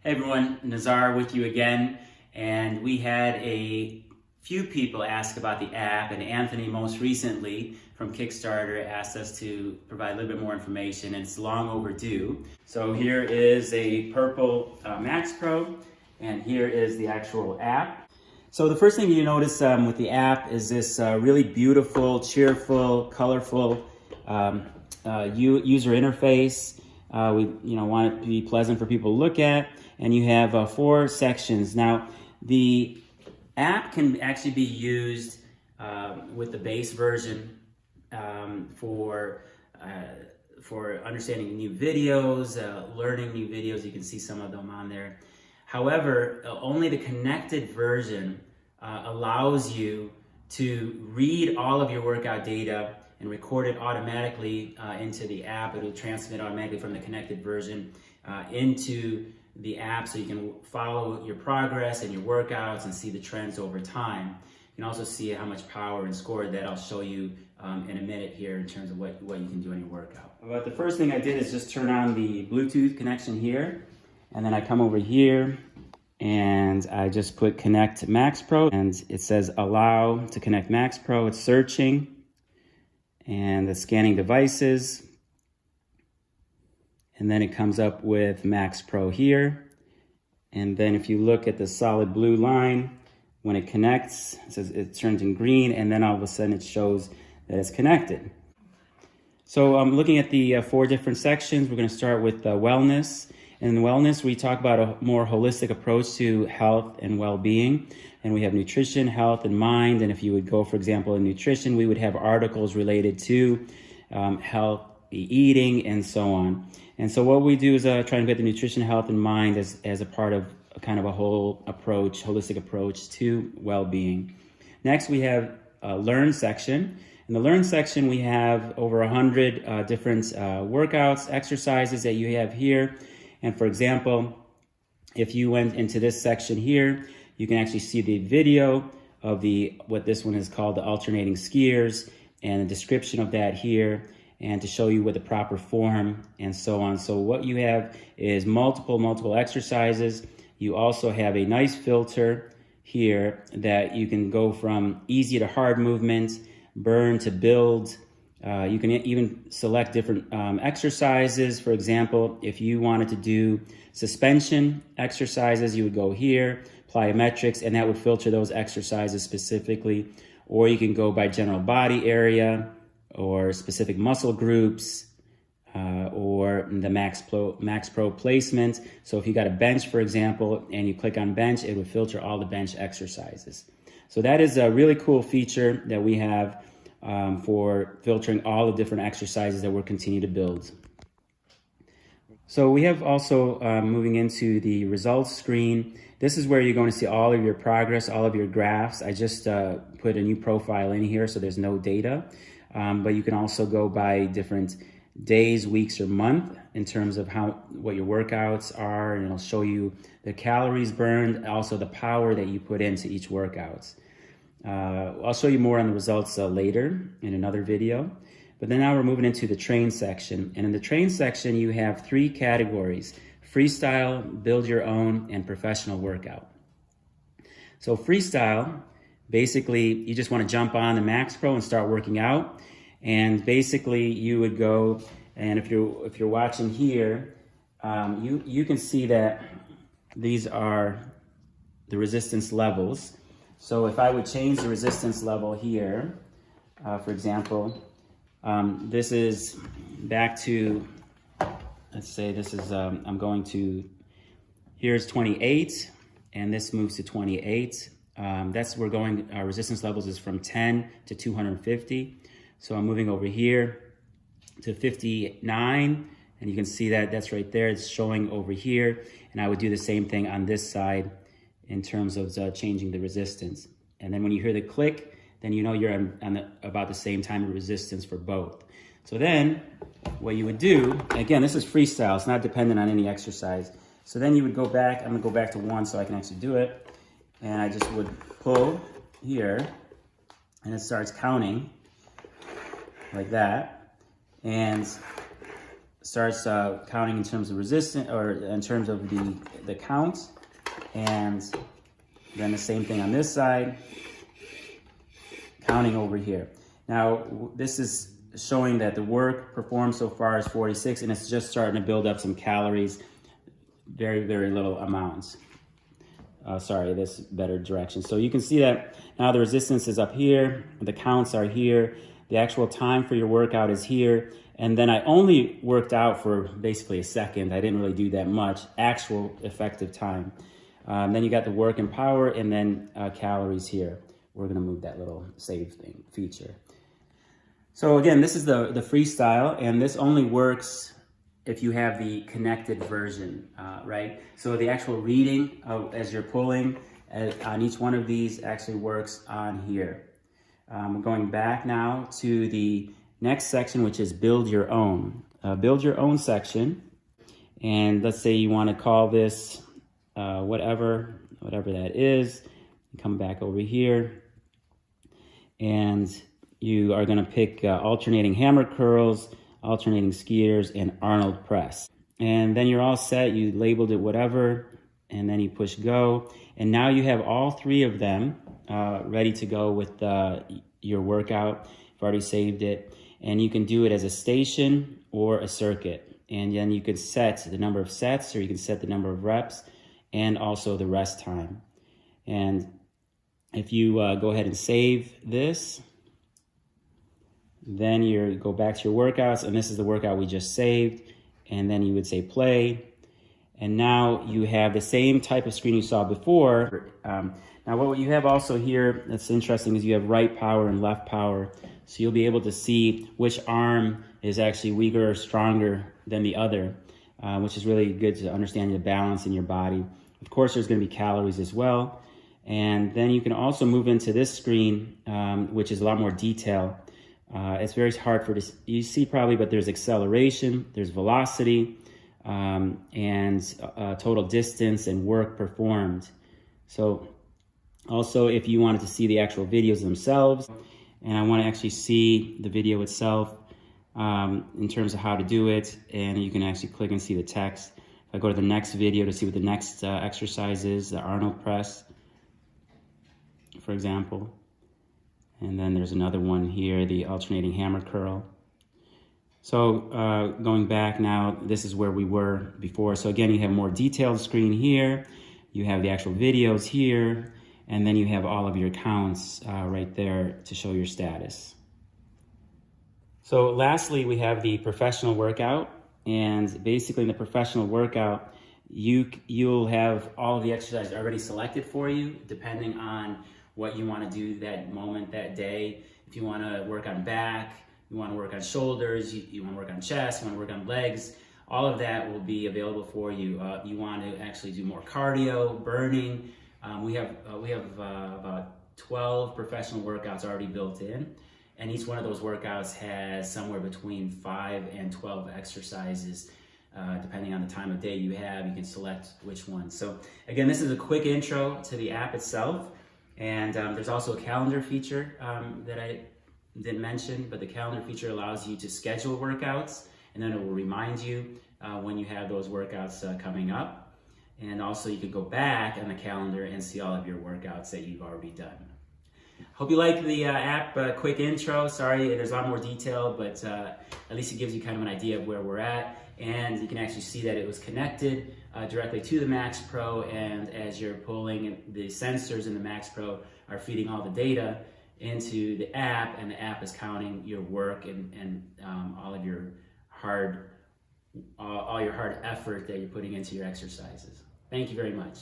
Hey everyone, Nazar with you again, and we had a few people ask about the app, and Anthony most recently from Kickstarter asked us to provide a little bit more information, and it's long overdue. So here is a purple MaxPro, and here is the actual app. So the first thing you notice with the app is this really beautiful, cheerful, colorful user interface. We want it to be pleasant for people to look at, and you have 4 sections. Now, the app can actually be used with the base version for understanding new videos, learning new videos. You can see some of them on there. However, only the connected version allows you to read all of your workout data and record it automatically into the app. It'll transmit automatically from the connected version into the app, so you can follow your progress and your workouts and see the trends over time. You can also see how much power and score that I'll show you in a minute here in terms of what you can do in your workout. But the first thing I did is just turn on the Bluetooth connection here, and then I come over here and I just put connect MaxPro, and it says allow to connect MaxPro. It's searching and the scanning devices, and then it comes up with MaxPro here. And then if you look at the solid blue line, when it connects, it says it turns in green, and then all of a sudden it shows that it's connected. So I'm looking at the 4 different sections. We're going to start with wellness. And in wellness, we talk about a more holistic approach to health and well-being. And we have nutrition, health, and mind. And if you would go, for example, in nutrition, we would have articles related to healthy eating and so on. And so what we do is try and get the nutrition, health, and mind as a part of a kind of a whole approach, holistic approach to well-being. Next, we have a learn section. In the learn section, we have over 100 different workouts, exercises that you have here. And for example, if you went into this section here, you can actually see the video of what this one is called, the alternating skiers, and the description of that here, and to show you with the proper form and so on. So what you have is multiple exercises. You also have a nice filter here that you can go from easy to hard movements, burn to build. You can even select different exercises. For example, if you wanted to do suspension exercises, you would go here, plyometrics, and that would filter those exercises specifically. Or you can go by general body area or specific muscle groups, or the MaxPro placement. So if you got a bench, for example, and you click on bench, it would filter all the bench exercises. So that is a really cool feature that we have for filtering all the different exercises that we'll continue to build. So we have also moving into the results screen. This is where you're going to see all of your progress, all of your graphs. I just put a new profile in here, so there's no data. But you can also go by different days, weeks, or month in terms of what your workouts are, and it'll show you the calories burned, also the power that you put into each workout. I'll show you more on the results later in another video. But then now we're moving into the train section. And in the train section, you have 3 categories: freestyle, build your own, and professional workout. So freestyle, basically, you just want to jump on the MaxPro and start working out. And basically, you would go, and if you're watching here, you can see that these are the resistance levels. So if I would change the resistance level here, for example, this is back to, let's say this is, I'm going to, here's 28, and this moves to 28. We're going, our resistance levels is from 10 to 250. So I'm moving over here to 59, and you can see that that's right there. It's showing over here. And I would do the same thing on this side in terms of changing the resistance. And then when you hear the click, then you know you're on about the same time of resistance for both. So then what you would do, again, this is freestyle. It's not dependent on any exercise. So then you would go back. I'm going to go back to 1 so I can actually do it. And I just would pull here, and it starts counting like that. And starts counting in terms of resistance, or in terms of the count. And then the same thing on this side, counting over here. Now, this is showing that the work performed so far is 46, and it's just starting to build up some calories, very, very little amounts. Sorry, this better direction. So you can see that now the resistance is up here, the counts are here, the actual time for your workout is here, and then I only worked out for basically a second. I didn't really do that much, actual effective time. Then you got the work and power, and then calories here. We're gonna move that little save thing feature. So again, this is the Freestyle, and this only works if you have the connected version, right? So the actual reading as you're pulling on each one of these actually works on here. We're going back now to the next section, which is build your own. Build your own section. And let's say you want to call this whatever that is. Come back over here. And you are going to pick alternating hammer curls, alternating skiers, and Arnold press. And then you're all set. You labeled it whatever, and then you push go. And now you have all three of them ready to go with your workout. You've already saved it. And you can do it as a station or a circuit. And then you can set the number of sets, or you can set the number of reps, and also the rest time. And if you go ahead and save this, then you go back to your workouts, and this is the workout we just saved. And then you would say play. And now you have the same type of screen you saw before. Now what you have also here that's interesting is you have right power and left power. So you'll be able to see which arm is actually weaker or stronger than the other, which is really good to understand the balance in your body. Of course, there's going to be calories as well. And then you can also move into this screen, which is a lot more detail. It's very hard for this, you see probably, but there's acceleration, there's velocity, and total distance and work performed. So also, if you wanted to see the actual videos themselves, and I want to actually see the video itself in terms of how to do it, and you can actually click and see the text. If I go to the next video to see what the next exercise is, the Arnold press, for example. And then there's another one here, the alternating hammer curl. So going back now, this is where we were before. So again, you have more detailed screen here. You have the actual videos here. And then you have all of your counts right there to show your status. So lastly, we have the professional workout. And basically in the professional workout, you'll have all of the exercises already selected for you, depending on what you want to do that moment, that day. If you want to work on back, you want to work on shoulders, you want to work on chest, you want to work on legs, all of that will be available for you. You want to actually do more cardio, burning. We have about 12 professional workouts already built in, and each one of those workouts has somewhere between 5 and 12 exercises. Depending on the time of day you have, you can select which one. So again, this is a quick intro to the app itself. And there's also a calendar feature that I didn't mention, but the calendar feature allows you to schedule workouts, and then it will remind you when you have those workouts coming up. And also you can go back on the calendar and see all of your workouts that you've already done. Hope you like the app quick intro. Sorry, there's a lot more detail, but at least it gives you kind of an idea of where we're at. And you can actually see that it was connected directly to the MaxPro, and as you're pulling, the sensors in the MaxPro are feeding all the data into the app, and the app is counting your work and all of your hard effort that you're putting into your exercises. Thank you very much.